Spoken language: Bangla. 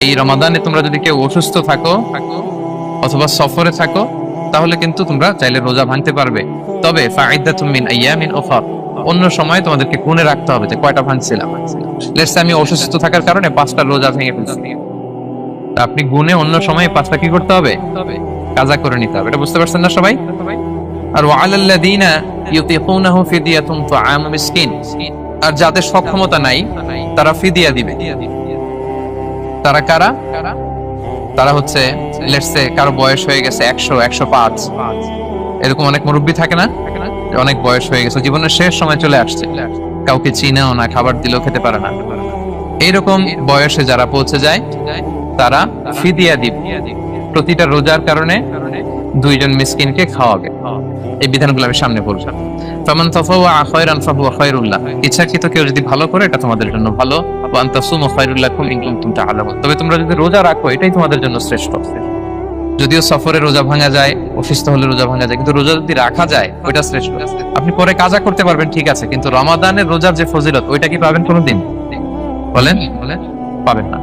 এই রমাদানে তোমরা যদি কেউ অসুস্থ থাকো অথবা সফরে থাকো তাহলে কিন্তু তোমরা চাইলে রোজা ভাঙতে পারবে, তবে ফাইদাতুম মিন আইয়ামিন উখর, অন্য সময় তোমাদেরকে গুণে রাখতে হবে যে কয়টা ভাঙছিলাম। লেটস সে আমি অসুস্থ থাকার কারণে 5টা রোজা ভেঙে ফেলছি, আপনি গুণে অন্য সময় 5টা কি করতে হবে, কাজা করে নিতে হবে। এটা বুঝতে পারছেন না সবাই? আর ওয়ালাল্লাযিনা ইউতিকুনাহু ফিদিয়াতুন তুআমু মিসকিন, আর যাদের সক্ষমতা নাই তারা ফিদিয়া দিবে। তারা কারা? তারা হচ্ছে লেটস সে কারো বয়স হয়ে গেছে 100 105, এরকম অনেক মুরব্বী থাকে না, অনেক বয়স হয়ে গেছে, জীবনের শেষ সময় চলে আসছে, কাউকে চিনেও না, খাবার দিলেও খেতে পারে না, এইরকম বয়সে যারা পৌঁছে যায় তারা ফিদিয়া দিবে। প্রতিটা রোজার কারণে 2 জন মিসকিনকে খাওয়াবে। এই বিধানগুলো আমি সামনে বলবো। ফামান তাফাওয়া খায়রান ফাহুয়া খায়রুল্লাহ, ইচ্ছাকৃত কেউ যদি ভালো করে এটা তোমাদের জন্য ভালো। ওয়া আন তাসুমু খায়রুল লাকুম ইন কুনতুম তা'লামুন, তবে তোমরা যদি রোজা রাখো এটাই তোমাদের জন্য শ্রেষ্ঠ। যদিও সফরে রোজা ভাঙা যায়, অসুস্থ হলে রোজা ভাঙা যায়, কিন্তু রোজা যদি রাখা যায় ওইটা শ্রেষ্ঠ। আপনি পরে কাজা করতে পারবেন ঠিক আছে, কিন্তু রমাদানের রোজার যে ফজিলত ওইটা কি পাবেন কোনোদিন? বলেন, পাবেন না।